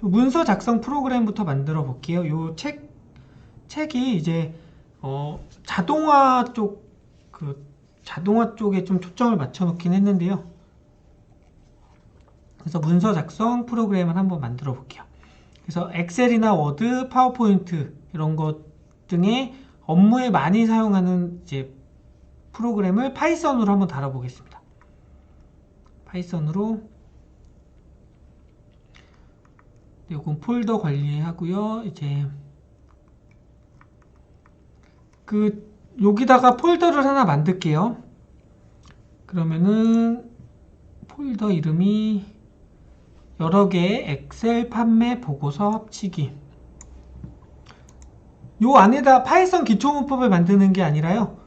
문서 작성 프로그램부터 만들어 볼게요. 책이 이제 자동화 자동화 쪽에 좀 초점을 맞춰 놓긴 했는데요. 그래서 문서 작성 프로그램을 한번 만들어 볼게요. 그래서 엑셀이나 워드, 파워포인트 이런 것 등의 업무에 많이 사용하는 이제 프로그램을 파이썬으로 한번 다뤄보겠습니다. 파이썬으로 요건 폴더 관리하고요. 이제 여기다가 폴더를 하나 만들게요. 그러면은 폴더 이름이 여러 개의 엑셀 판매 보고서 합치기. 요 안에다 파이썬 기초 문법을 만드는 게 아니라요.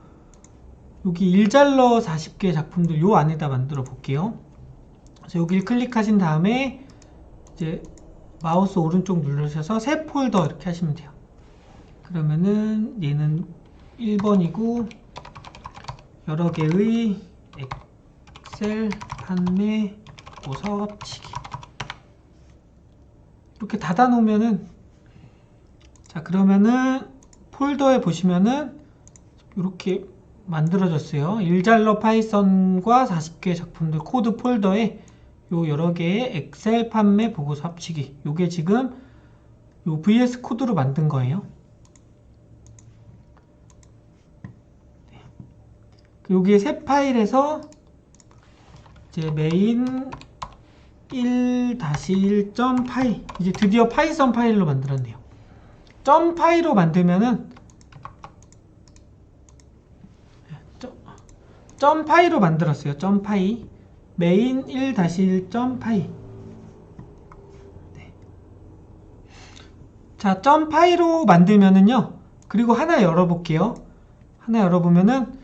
여기 일잘러 40개 작품들 요 안에다 만들어 볼게요. 그래서 여기를 클릭하신 다음에 이제 마우스 오른쪽 누르셔서 새 폴더 이렇게 하시면 돼요. 그러면은 얘는 1번이고 여러 개의 엑셀 판매 보고서 합치기 이렇게 닫아 놓으면은, 자 그러면은 폴더에 보시면은 이렇게 만들어졌어요. 일잘러 파이썬과 40개 작품들 코드 폴더에 요 여러 개의 엑셀 판매 보고서 합치기, 요게 지금 요 VS 코드로 만든 거예요. 여기에 새 파일에서 이제 메인 1-1.파이, 이제 드디어 파이썬 파일로 만들었네요. 점 파이로 만들면은 점 파이로 만들었어요. 점 파이 메인 1-1.파이. 네. 자, 점 파이로 만들면은요. 그리고 하나 열어볼게요. 하나 열어보면은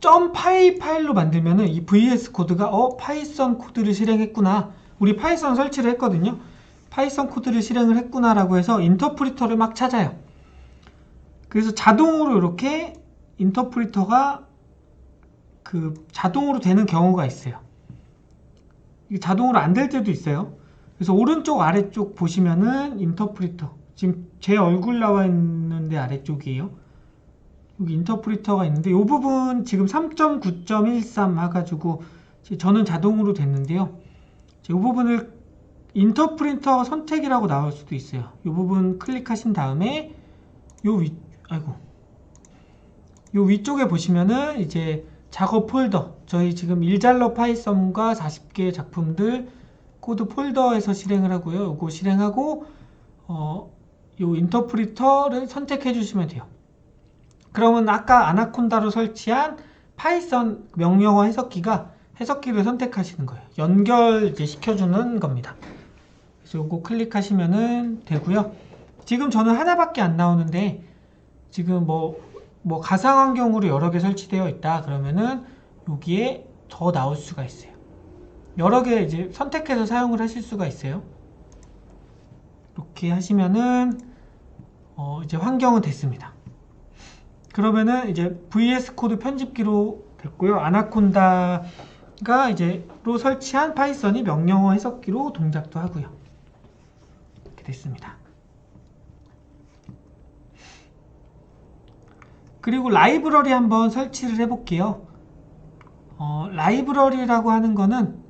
점 파이 파일로 만들면은 이 VS 코드가 파이썬 코드를 실행했구나. 우리 파이썬 설치를 했거든요. 파이썬 코드를 실행을 했구나 라고 해서 인터프리터를 막 찾아요. 그래서 자동으로 이렇게 인터프리터가 자동으로 되는 경우가 있어요. 이게 자동으로 안 될 때도 있어요. 그래서 오른쪽 아래쪽 보시면은 인터프리터, 지금 제 얼굴 나와 있는데 아래쪽이에요. 여기 인터프리터가 있는데 이 부분 지금 3.9.13 해가지고 저는 자동으로 됐는데요. 이 부분을 인터프리터 선택이라고 나올 수도 있어요. 이 부분 클릭하신 다음에 요 위쪽에 보시면은 이제 작업 폴더, 저희 지금 일잘러 파이썬과 40개 작품들 코드 폴더에서 실행을 하고요. 요거 실행하고 요 인터프리터를 선택해 주시면 돼요. 그러면 아까 아나콘다로 설치한 파이썬 명령어 해석기를 선택하시는 거예요. 연결 이제 시켜주는 겁니다. 그래서 요거 클릭하시면은 되고요. 지금 저는 하나밖에 안 나오는데 지금 뭐 가상환경으로 여러 개 설치되어 있다 그러면은 여기에 더 나올 수가 있어요. 여러 개 이제 선택해서 사용을 하실 수가 있어요. 이렇게 하시면은 이제 환경은 됐습니다. 그러면은 이제 VS 코드 편집기로 됐고요. 아나콘다가 이제로 설치한 파이썬이 명령어 해석기로 동작도 하고요. 이렇게 됐습니다. 그리고 라이브러리 한번 설치를 해볼게요. 라이브러리라고 하는 거는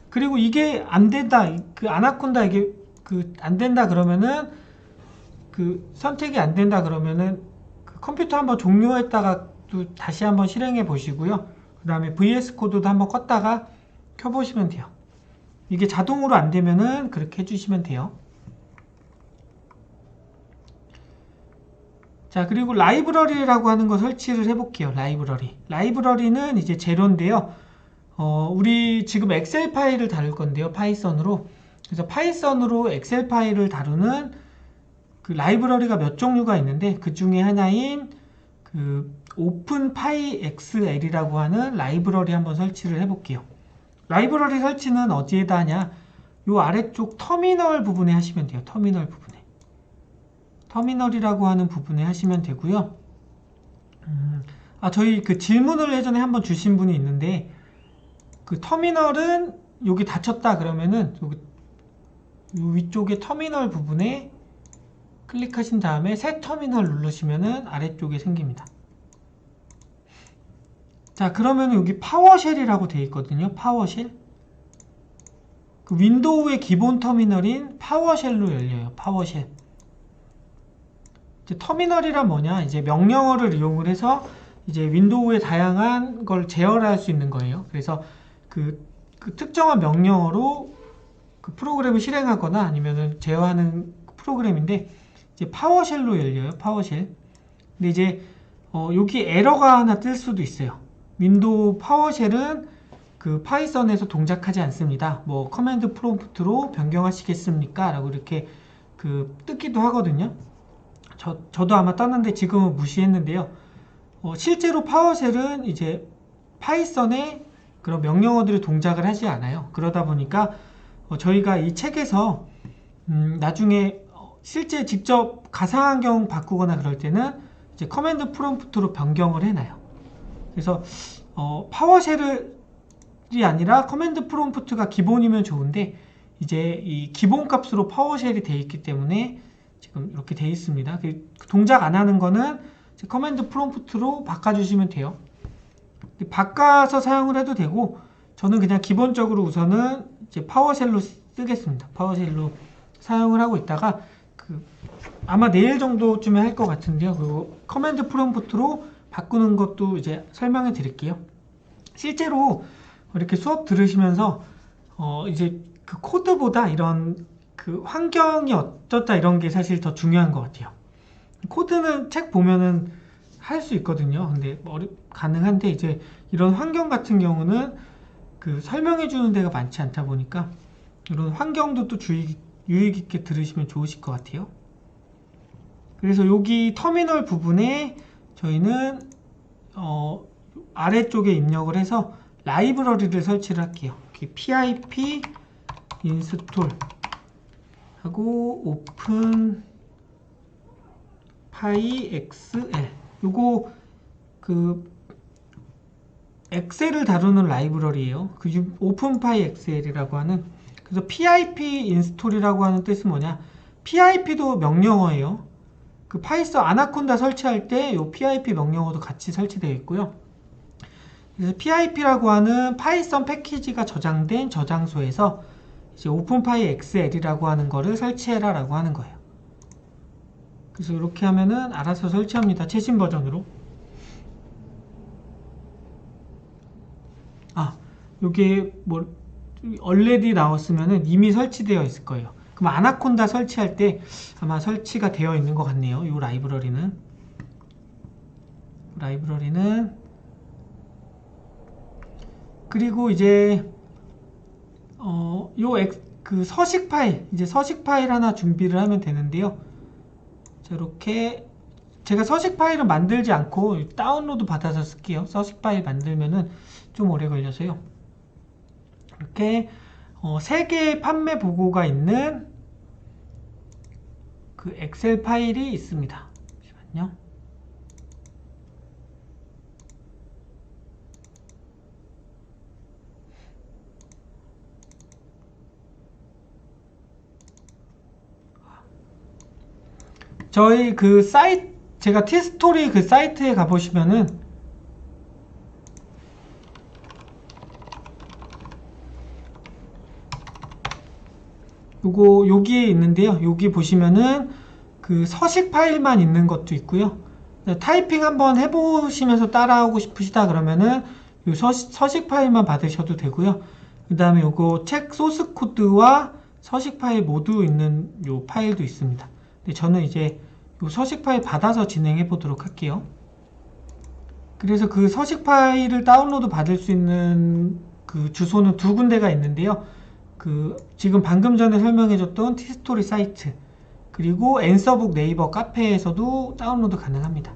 그리고 이게 안 된다. 아나콘다 이게 안 된다 그러면은 선택이 안 된다 그러면은 컴퓨터 한번 종료했다가 또 다시 한번 실행해 보시고요. 그 다음에 VS 코드도 한번 껐다가 켜보시면 돼요. 이게 자동으로 안 되면은 그렇게 해주시면 돼요. 자, 그리고 라이브러리라고 하는 거 설치를 해볼게요. 라이브러리는 이제 재료인데요. 우리 지금 엑셀 파일을 다룰 건데요. 파이썬으로. 그래서 파이썬으로 엑셀 파일을 다루는 라이브러리가 몇 종류가 있는데 그 중에 하나인 오픈파이엑스엘이라고 하는 라이브러리 한번 설치를 해볼게요. 라이브러리 설치는 어디에다 하냐? 요 아래쪽 터미널 부분에 하시면 돼요. 터미널이라고 하는 부분에 하시면 되고요. 저희 질문을 예전에 한번 주신 분이 있는데 터미널은 여기 닫혔다 그러면은 여기 이 위쪽에 터미널 부분에 클릭하신 다음에 새 터미널 누르시면은 아래쪽에 생깁니다. 자, 그러면 여기 파워쉘이라고 되어 있거든요. 파워쉘. 그 윈도우의 기본 터미널인 파워쉘로 열려요. 파워쉘. 이제 터미널이란 뭐냐? 이제 명령어를 이용을 해서 이제 윈도우의 다양한 걸 제어할 수 있는 거예요. 그래서 그 특정한 명령어로 그 프로그램을 실행하거나 아니면은 제어하는 프로그램인데 이제 파워쉘로 열려요. 파워쉘. 근데 이제 여기 에러가 하나 뜰 수도 있어요. 윈도우 파워쉘은 그 파이썬에서 동작하지 않습니다. 뭐 커맨드 프롬프트로 변경하시겠습니까? 라고 이렇게 그 뜨기도 하거든요. 저도 아마 떴는데 지금은 무시했는데요. 실제로 파워쉘은 이제 파이썬에 그런 명령어들이 동작을 하지 않아요. 그러다 보니까 저희가 이 책에서 나중에 실제 직접 가상환경 바꾸거나 그럴 때는 이제 커맨드 프롬프트로 변경을 해놔요. 그래서 파워쉘이 아니라 커맨드 프롬프트가 기본이면 좋은데 이제 이 기본 값으로 파워쉘이 되어 있기 때문에 지금 이렇게 되어 있습니다. 그 동작 안 하는 거는 커맨드 프롬프트로 바꿔주시면 돼요. 바꿔서 사용을 해도 되고 저는 그냥 기본적으로 우선은 이제 파워쉘로 쓰겠습니다. 파워쉘로 사용을 하고 있다가 아마 내일 정도쯤에 할 것 같은데요. 그리고 커맨드 프롬프트로 바꾸는 것도 이제 설명해 드릴게요. 실제로 이렇게 수업 들으시면서 이제 그 코드보다 이런 그 환경이 어떻다 이런 게 사실 더 중요한 것 같아요. 코드는 책 보면은 할 수 있거든요. 근데 가능한데 이제 이런 환경 같은 경우는 그 설명해 주는 데가 많지 않다 보니까 이런 환경도 또 유익 있게 들으시면 좋으실 것 같아요. 그래서 여기 터미널 부분에 저희는 아래쪽에 입력을 해서 라이브러리를 설치를 할게요. pip install 하고 open pyxl 요거 그 엑셀을 다루는 라이브러리예요. 그 open pyxl이라고 하는. 그래서 pip install이라고 하는 뜻은 뭐냐? pip도 명령어예요. 그 파이썬 아나콘다 설치할 때 요 pip 명령어도 같이 설치되어 있고요. 그래서 pip라고 하는 파이썬 패키지가 저장된 저장소에서 이제 openpyxl이라고 하는 거를 설치해라 라고 하는 거예요. 그래서 이렇게 하면은 알아서 설치합니다. 최신 버전으로. 요게 뭐 already 나왔으면은 이미 설치되어 있을 거예요. 그럼 아나콘다 설치할 때 아마 설치가 되어 있는 것 같네요. 이 라이브러리는 그리고 이제 그 서식 파일 이제 서식 파일 하나 준비를 하면 되는데요. 자, 이렇게 제가 서식 파일을 만들지 않고 다운로드 받아서 쓸게요. 서식 파일 만들면은 좀 오래 걸려서요. 이렇게 3개의 판매 보고가 있는 그 엑셀 파일이 있습니다. 잠시만요. 저희 그 사이트 제가 티스토리 그 사이트에 가보시면은 여기에 있는데요. 여기 보시면은 그 서식 파일만 있는 것도 있고요. 타이핑 한번 해보시면서 따라하고 싶으시다 그러면은 요 서식 파일만 받으셔도 되고요. 그 다음에 요거 책 소스 코드와 서식 파일 모두 있는 요 파일도 있습니다. 근데 저는 이제 요 서식 파일 받아서 진행해 보도록 할게요. 그래서 그 서식 파일을 다운로드 받을 수 있는 그 주소는 2군데가 있는데요. 그 지금 방금 전에 설명해줬던 티스토리 사이트 그리고 앤서북 네이버 카페에서도 다운로드 가능합니다.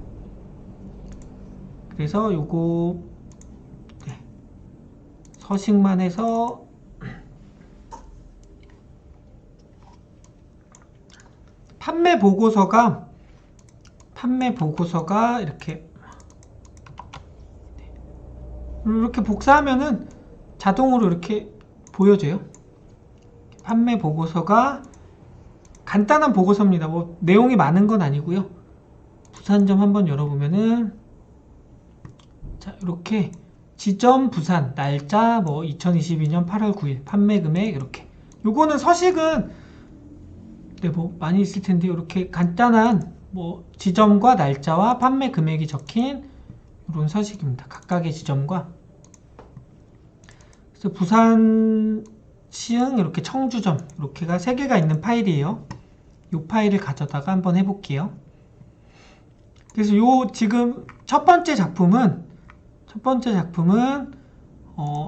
그래서 요거 서식만 해서 판매 보고서가 이렇게 복사하면은 자동으로 이렇게 보여져요. 판매 보고서가 간단한 보고서입니다. 뭐 내용이 많은 건 아니고요. 부산점 한번 열어보면은 자 이렇게 지점 부산 날짜 뭐 2022년 8월 9일 판매 금액 이렇게 요거는 서식은 네, 뭐 많이 있을 텐데 이렇게 간단한 뭐 지점과 날짜와 판매 금액이 적힌 이런 서식입니다. 각각의 지점과 그래서 부산 시흥 이렇게 청주점 이렇게가 3개가 있는 파일이에요. 이 파일을 가져다가 한번 해볼게요. 그래서 요 지금 첫 번째 작품은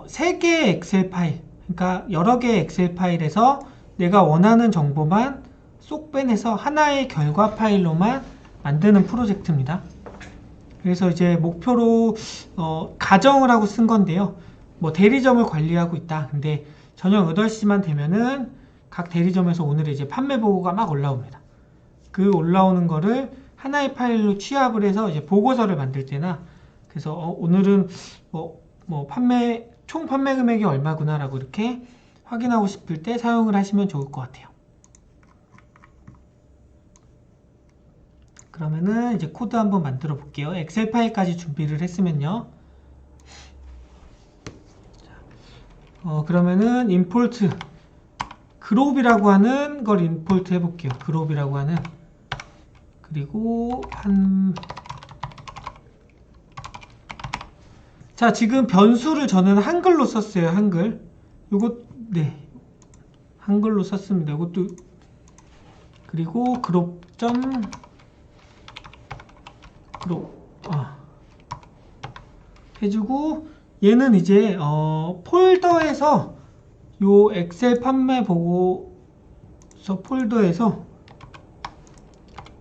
3개의 엑셀 파일, 그러니까 여러 개의 엑셀 파일에서 내가 원하는 정보만 쏙 빼내서 하나의 결과 파일로만 만드는 프로젝트입니다. 그래서 이제 목표로 가정을 하고 쓴 건데요. 뭐 대리점을 관리하고 있다. 근데 저녁 8시만 되면은 각 대리점에서 오늘의 이제 판매 보고가 막 올라옵니다. 그 올라오는 거를 하나의 파일로 취합을 해서 이제 보고서를 만들 때나 그래서 오늘은 뭐 총 판매 금액이 얼마구나 라고 이렇게 확인하고 싶을 때 사용을 하시면 좋을 것 같아요. 그러면은 이제 코드 한번 만들어 볼게요. 엑셀 파일까지 준비를 했으면요. 그러면은 임포트 그룹이라고 하는 걸 임포트 해 볼게요. 그룹이라고 하는 그리고 자 지금 변수를 저는 한글로 썼어요. 한글 요것 네 한글로 썼습니다. 이것도 그리고 그룹 해주고 얘는 이제 폴더에서 요 엑셀 판매 보고서 폴더에서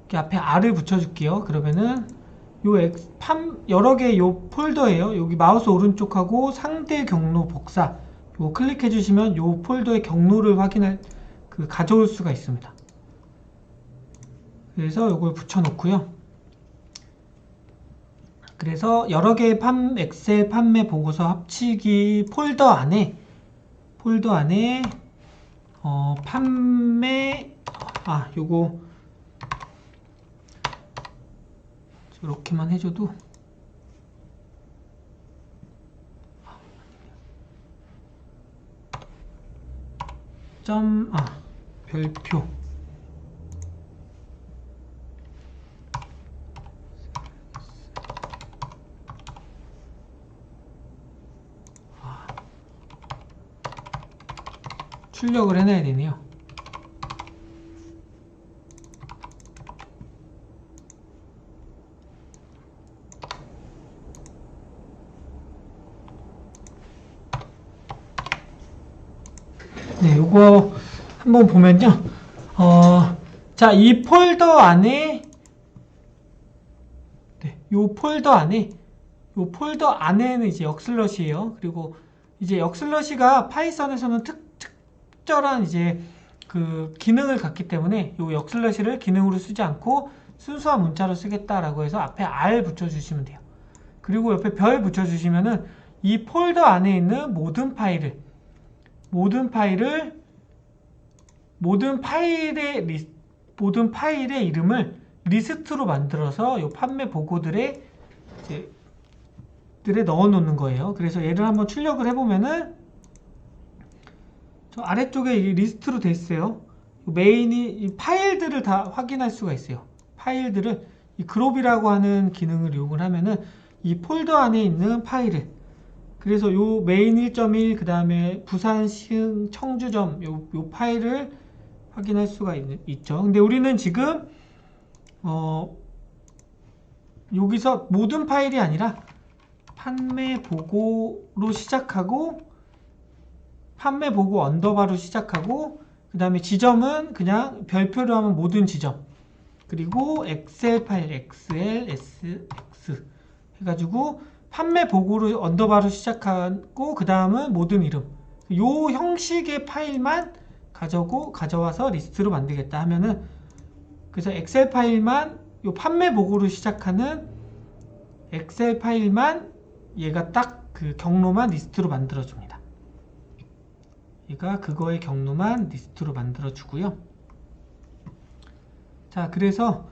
이렇게 앞에 R을 붙여줄게요. 그러면은 여러 개의 요 폴더예요. 여기 마우스 오른쪽하고 상대 경로 복사 요 클릭해 주시면 요 폴더의 경로를 가져올 수가 있습니다. 그래서 요걸 붙여 놓고요. 그래서 여러 개의 엑셀 판매 보고서 합치기 폴더 안에 요거 이렇게만 해줘도 별표 출력을 해놔야 되네요. 네, 요거 한번 보면요. 자, 이 폴더 안에 요 폴더 안에는 이제 역슬러시예요. 그리고 이제 역슬러시가 파이썬에서는 특별한 이제 그 기능을 갖기 때문에 요 역슬러시를 기능으로 쓰지 않고 순수한 문자로 쓰겠다라고 해서 앞에 R 붙여주시면 돼요. 그리고 옆에 별 붙여주시면은 이 폴더 안에 있는 모든 파일의 이름을 리스트로 만들어서 요 판매 보고들에 넣어 놓는 거예요. 그래서 얘를 한번 출력을 해보면은 저 아래쪽에 이 리스트로 돼 있어요. 메인이 이 파일들을 다 확인할 수가 있어요. 파일들을 이 그룹이라고 하는 기능을 이용을 하면은 이 폴더 안에 있는 파일을 그래서 요 메인 1.1 그 다음에 부산 시흥 청주점 요 파일을 확인할 수가 있죠. 근데 우리는 지금 여기서 모든 파일이 아니라 판매 보고로 시작하고 판매 보고 언더바로 시작하고 그 다음에 지점은 그냥 별표로 하면 모든 지점 그리고 엑셀 파일 XLSX 해가지고 판매 보고로 언더바로 시작하고 그 다음은 모든 이름 요 형식의 파일만 가져와서 리스트로 만들겠다 하면은 그래서 엑셀 파일만 요 판매 보고로 시작하는 엑셀 파일만 얘가 딱 그 경로만 리스트로 만들어 줍니다. 얘가 그거의 경로만 리스트로 만들어 주고요. 자, 그래서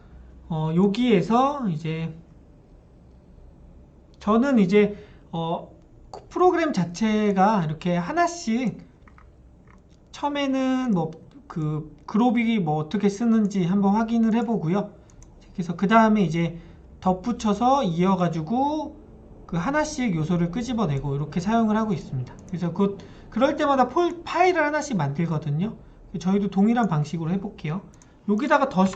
여기에서 이제 저는 이제 프로그램 자체가 이렇게 하나씩 처음에는 뭐 그룹이 뭐 어떻게 쓰는지 한번 확인을 해보고요. 그래서 그 다음에 이제 덧붙여서 이어가지고 그 하나씩 요소를 끄집어내고 이렇게 사용을 하고 있습니다. 그래서 그럴 때마다 파일을 하나씩 만들거든요. 저희도 동일한 방식으로 해볼게요. 여기다가 더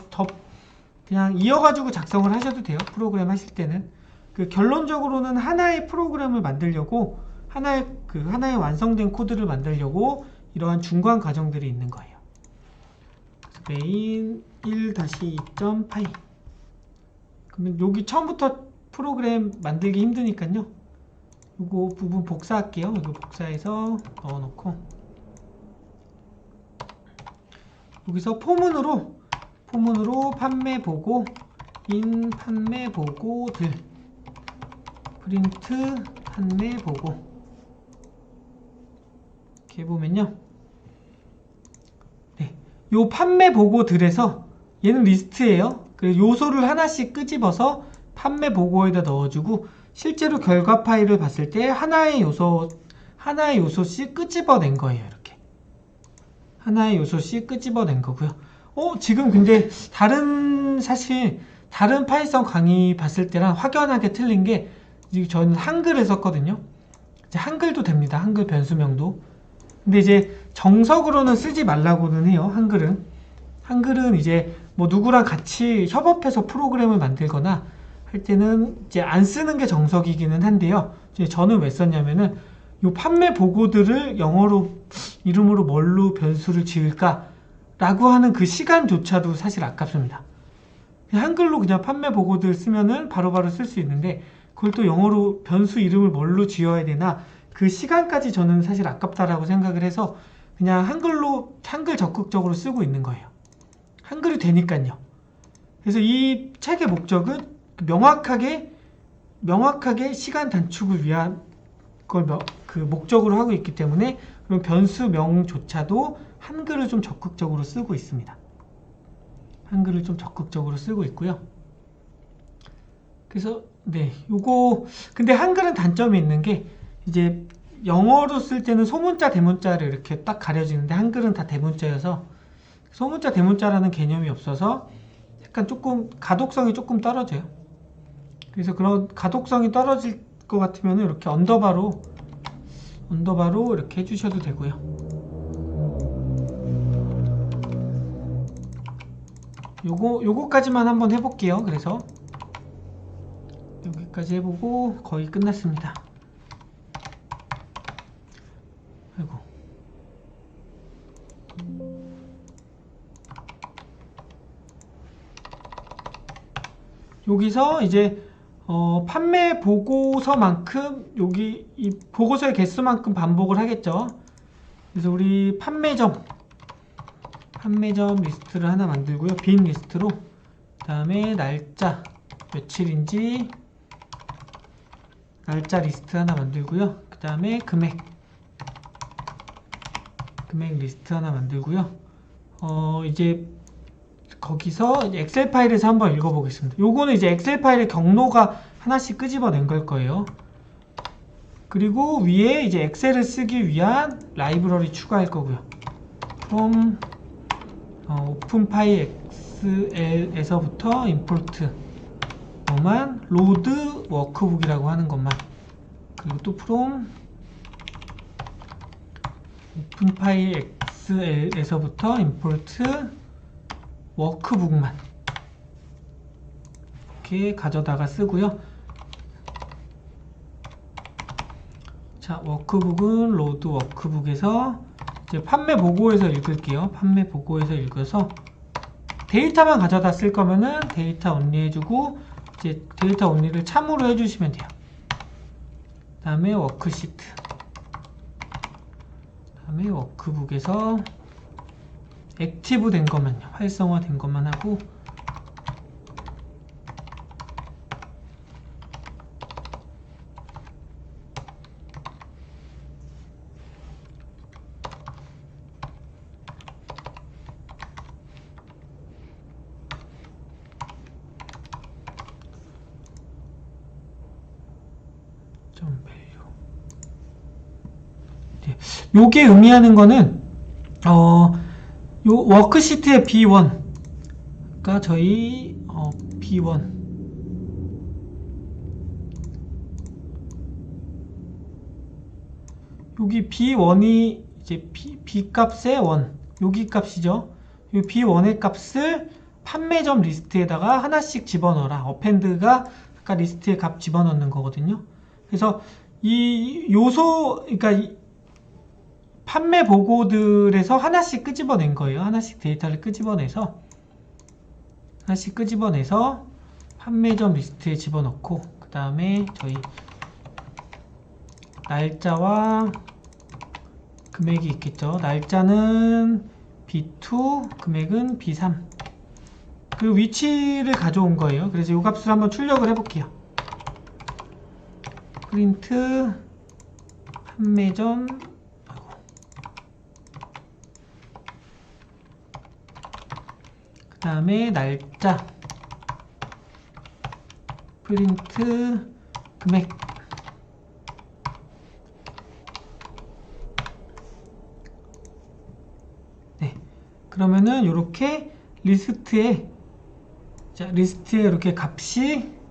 그냥 이어가지고 작성을 하셔도 돼요. 프로그램 하실 때는. 결론적으로는 하나의 프로그램을 만들려고 하나의 완성된 코드를 만들려고 이러한 중간 과정들이 있는 거예요. main 1-2.py 그러면 여기 처음부터 프로그램 만들기 힘드니까요. 이거 부분 복사할게요. 이거 복사해서 넣어놓고 여기서 포문으로 판매 보고 인 판매 보고들 프린트 판매 보고 이렇게 해보면요. 네, 요 판매 보고들에서 얘는 리스트예요. 그래서 요소를 하나씩 끄집어서 판매 보고에다 넣어주고 실제로 결과 파일을 봤을 때 하나의 요소씩 끄집어낸 거예요. 이렇게 하나의 요소씩 끄집어낸 거고요. 지금 근데 사실 다른 파이썬 강의 봤을 때랑 확연하게 틀린 게 저는 한글을 썼거든요. 이제 한글도 됩니다. 한글 변수명도. 근데 이제 정석으로는 쓰지 말라고는 해요. 한글은 이제 뭐 누구랑 같이 협업해서 프로그램을 만들거나 할 때는 이제 안 쓰는 게 정석이기는 한데요. 이제 저는 왜 썼냐면은 요 판매 보고들을 영어로 이름으로 뭘로 변수를 지을까 라고 하는 그 시간조차도 사실 아깝습니다. 한글로 그냥 판매 보고들 쓰면은 바로바로 쓸 수 있는데 그걸 또 영어로 변수 이름을 뭘로 지어야 되나 그 시간까지 저는 사실 아깝다라고 생각을 해서 그냥 한글 적극적으로 쓰고 있는 거예요. 한글이 되니까요. 그래서 이 책의 목적은 명확하게 시간 단축을 위한 걸 목적으로 하고 있기 때문에 그런 변수명조차도 한글을 좀 적극적으로 쓰고 있습니다. 한글을 좀 적극적으로 쓰고 있고요. 그래서 네, 근데 한글은 단점이 있는 게 이제 영어로 쓸 때는 소문자 대문자를 이렇게 딱 가려지는데 한글은 다 대문자여서 소문자 대문자라는 개념이 없어서 약간 조금 가독성이 조금 떨어져요. 그래서 그런 가독성이 떨어질 것 같으면 이렇게 언더바로 이렇게 해주셔도 되고요. 요거까지만 한번 해볼게요. 그래서 여기까지 해보고 거의 끝났습니다. 아이고. 여기서 이제 판매 보고서만큼 여기 이 보고서의 개수만큼 반복을 하겠죠. 그래서 우리 판매점 리스트를 하나 만들고요. 빈 리스트로 그 다음에 날짜 며칠인지 날짜 리스트 하나 만들고요. 그 다음에 금액 리스트 하나 만들고요. 이제 거기서 이제 엑셀 파일에서 한번 읽어보겠습니다. 요거는 이제 엑셀 파일의 경로가 하나씩 끄집어낸 걸 거예요. 그리고 위에 이제 엑셀을 쓰기 위한 라이브러리 추가할 거고요. from openpyxl에서부터 import 뭐만 load workbook이라고 하는 것만 그리고 또 from openpyxl에서부터 import 워크북만 이렇게 가져다가 쓰고요. 자, 워크북은 로드 워크북에서 이제 판매 보고에서 읽을게요. 판매 보고에서 읽어서 데이터만 가져다 쓸 거면은 데이터 온리 해주고 이제 데이터 온리를 참으로 해주시면 돼요. 그 다음에 워크시트 다음에 워크북에서 액티브 된 것만요. 활성화 된 것만 하고 요게 의미하는 거는 요 워크시트의 B1, 그러니까 저희 B1 여기 B1이 이제 B 값의 1, 여기 값이죠. 이 B1의 값을 판매점 리스트에다가 하나씩 집어넣어라. 어펜드가 아까 리스트에 값 집어넣는 거거든요. 그래서 이 요소, 그러니까 이 판매 보고들에서 하나씩 끄집어낸 거예요. 하나씩 데이터를 끄집어내서 판매점 리스트에 집어넣고, 그 다음에 저희 날짜와 금액이 있겠죠. 날짜는 B2, 금액은 B3. 그 위치를 가져온 거예요. 그래서 이 값을 한번 출력을 해볼게요. 프린트 판매점, 그 다음에 날짜 프린트 금액. 네, 그러면은 이렇게 리스트에 이렇게 값이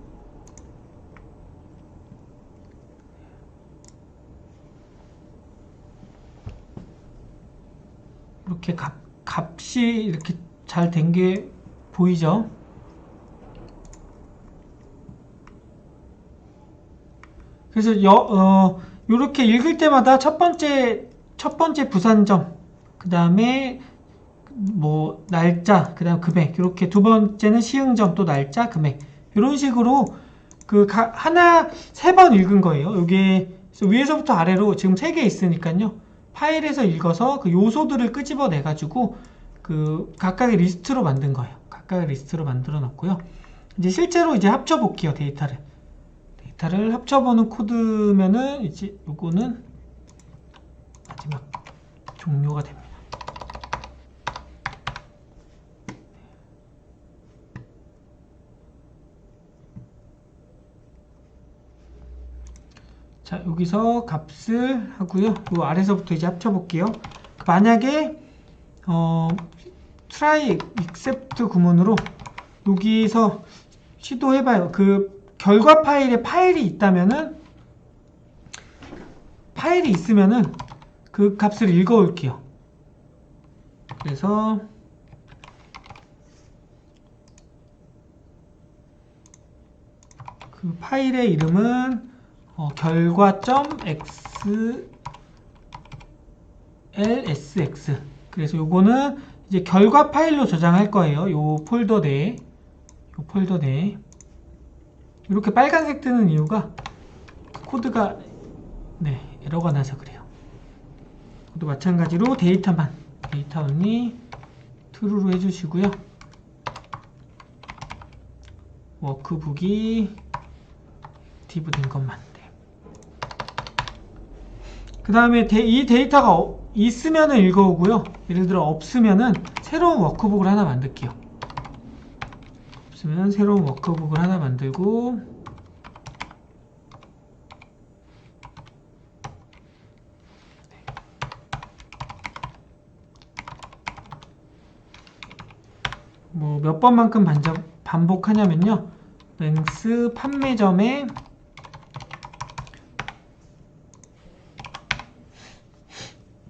이렇게 값이 이렇게 잘 된 게 보이죠? 그래서 이렇게 읽을 때마다 첫 번째 부산점, 그 다음에 뭐 날짜, 그 다음 금액, 이렇게 두 번째는 시흥점, 또 날짜, 금액, 이런 식으로 하나 3번 읽은 거예요. 이게 위에서부터 아래로 지금 3개 있으니까요. 파일에서 읽어서 그 요소들을 끄집어내 가지고 그 각각의 리스트로 만든 거예요. 각각의 리스트로 만들어 놨고요. 이제 실제로 이제 합쳐 볼게요. 데이터를 합쳐보는 코드면은 이제 요거는 마지막 종료가 됩니다. 자, 여기서 값을 하고요. 요 아래서부터 이제 합쳐볼게요. 만약에 try except 구문으로 여기서 시도해봐요. 그 결과 파일에 파일이 있으면은 그 값을 읽어올게요. 그래서 그 파일의 이름은 결과.xlsx. 그래서 요거는 이제 결과 파일로 저장할 거예요. 요 폴더 내에. 이렇게 빨간색 뜨는 이유가 코드가 에러가 나서 그래요. 또 마찬가지로 데이터 only true로 해주시고요. 워크북이 액티브 된 것만. 그 다음에 이 데이터가 있으면은 읽어오고요. 예를 들어 없으면은 새로운 워크북을 하나 만들게요. 없으면 새로운 워크북을 하나 만들고, 뭐 몇 번만큼 반복하냐면요. length 판매점에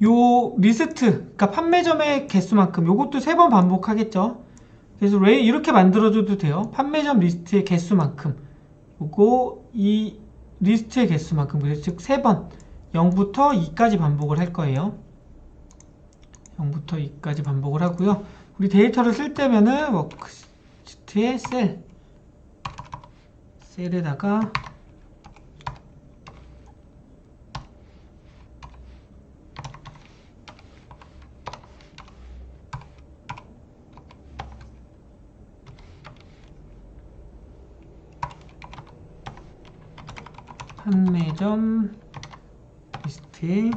요 리스트, 그러니까 판매점의 개수만큼, 요것도 3번 반복하겠죠. 그래서 이렇게 만들어줘도 돼요. 판매점 리스트의 개수만큼, 요거 이 리스트의 개수만큼, 그래서 즉 3번 0부터 2까지 반복을 할 거예요. 0부터 2까지 반복을 하고요. 우리 데이터를 쓸 때면은 워크시트의 셀에다가 판매점 리스트에,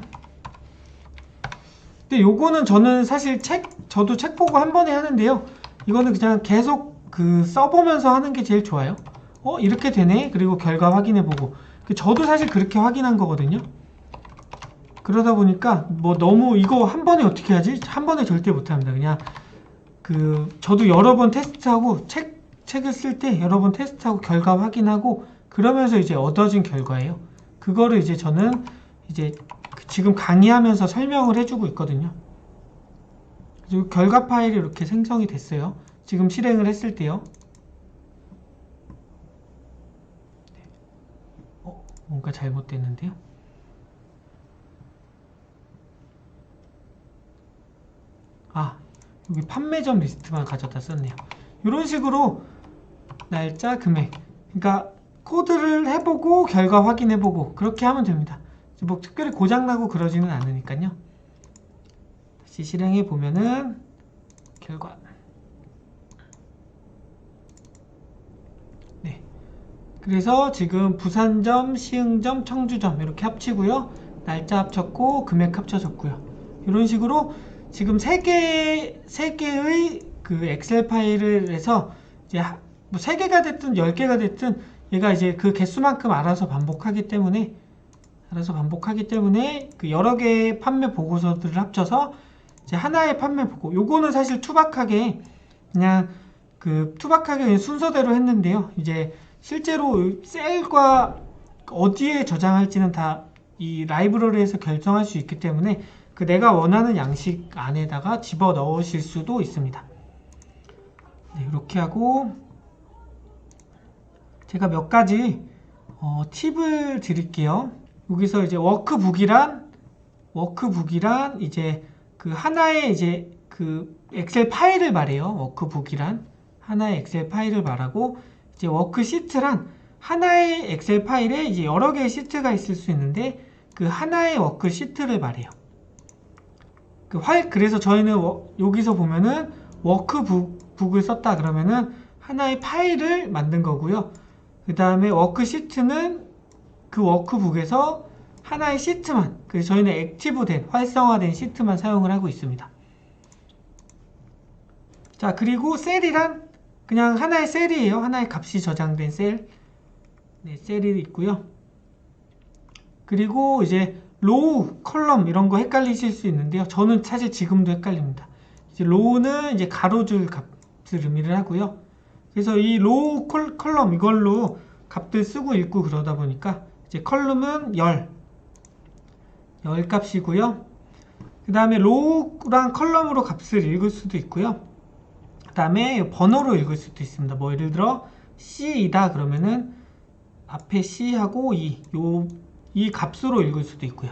근데 요거는 저는 사실 저도 책 보고 한 번에 하는데요. 이거는 그냥 계속 써보면서 하는 게 제일 좋아요. 이렇게 되네? 그리고 결과 확인해보고. 저도 사실 그렇게 확인한 거거든요. 그러다 보니까 뭐 너무 이거 한 번에 어떻게 하지? 한 번에 절대 못합니다. 그냥 저도 여러 번 테스트하고 책을 쓸 때 여러 번 테스트하고 결과 확인하고 그러면서 이제 얻어진 결과예요. 그거를 이제 저는 이제 지금 강의하면서 설명을 해주고 있거든요. 그리고 결과 파일이 이렇게 생성이 됐어요. 지금 실행을 했을 때요. 뭔가 잘못됐는데요. 여기 판매점 리스트만 가져다 썼네요. 이런 식으로 날짜, 금액, 그러니까 코드를 해보고 결과 확인해보고 그렇게 하면 됩니다. 뭐 특별히 고장나고 그러지는 않으니까요. 다시 실행해보면은 결과 네. 그래서 지금 부산점, 시흥점, 청주점 이렇게 합치고요. 날짜 합쳤고 금액 합쳐졌고요. 이런 식으로 지금 3개의 그 엑셀 파일을 해서 이제 뭐 3개가 됐든 10개가 됐든 얘가 이제 그 개수만큼 알아서 반복하기 때문에 그 여러 개의 판매 보고서들을 합쳐서 이제 하나의 판매 보고, 요거는 사실 투박하게 그냥 투박하게 순서대로 했는데요. 이제 실제로 셀과 어디에 저장할지는 다 이 라이브러리에서 결정할 수 있기 때문에 내가 원하는 양식 안에다가 집어 넣으실 수도 있습니다. 네, 이렇게 하고 제가 몇 가지 팁을 드릴게요. 여기서 이제 워크북이란 이제 하나의 이제 엑셀 파일을 말해요. 워크북이란 하나의 엑셀 파일을 말하고, 이제 워크시트란 하나의 엑셀 파일에 이제 여러 개의 시트가 있을 수 있는데 하나의 워크시트를 말해요. 그래서 저희는 여기서 보면은 워크북을 썼다 그러면은 하나의 파일을 만든 거고요. 그 다음에 워크시트는 그 워크북에서 하나의 시트만, 그래서 저희는 액티브된, 활성화된 시트만 사용을 하고 있습니다. 자, 그리고 셀이란 그냥 하나의 셀이에요. 하나의 값이 저장된 셀. 네, 셀이 있고요. 그리고 이제 로우, 컬럼 이런 거 헷갈리실 수 있는데요. 저는 사실 지금도 헷갈립니다. 이제 로우는 이제 가로줄 값을 의미를 하고요. 그래서 이 로우, 컬럼 이걸로 값들 쓰고 읽고 그러다 보니까 이제 컬럼은 10 값이고요. 그 다음에 로우랑 컬럼으로 값을 읽을 수도 있고요. 그 다음에 번호로 읽을 수도 있습니다. 뭐 예를 들어 C이다 그러면은 앞에 C하고 이 값으로 읽을 수도 있고요.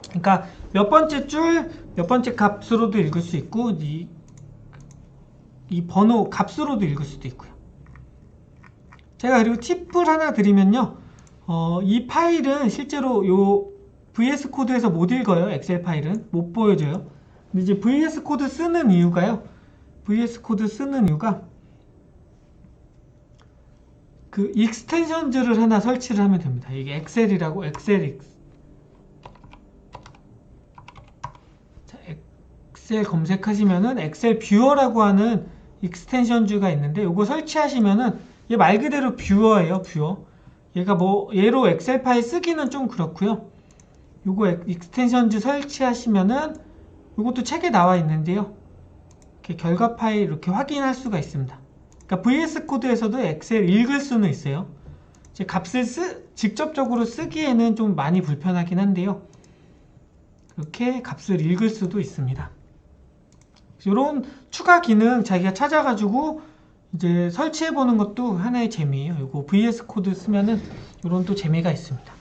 그러니까 몇 번째 줄, 몇 번째 값으로도 읽을 수 있고 이 번호 값으로도 읽을 수도 있고요. 제가 그리고 팁을 하나 드리면요. 이 파일은 실제로 요 VS 코드에서 못 읽어요. 엑셀 파일은 못 보여줘요. 근데 이제 VS 코드 쓰는 이유가 익스텐션즈를 하나 설치를 하면 됩니다. 이게 엑셀이라고 엑셀 검색하시면은 엑셀 뷰어라고 하는 익스텐션즈가 있는데 요거 설치하시면은 얘 말 그대로 뷰어예요. 뷰어. 얘로 엑셀 파일 쓰기는 좀 그렇고요. 요거 익스텐션즈 설치하시면은 요것도 책에 나와 있는데요. 이렇게 결과 파일 이렇게 확인할 수가 있습니다. 그러니까 VS 코드에서도 엑셀 읽을 수는 있어요. 이제 값을 직접적으로 쓰기에는 좀 많이 불편하긴 한데요. 이렇게 값을 읽을 수도 있습니다. 이런 추가 기능 자기가 찾아가지고 이제 설치해보는 것도 하나의 재미예요. 이거 VS 코드 쓰면은 이런 또 재미가 있습니다.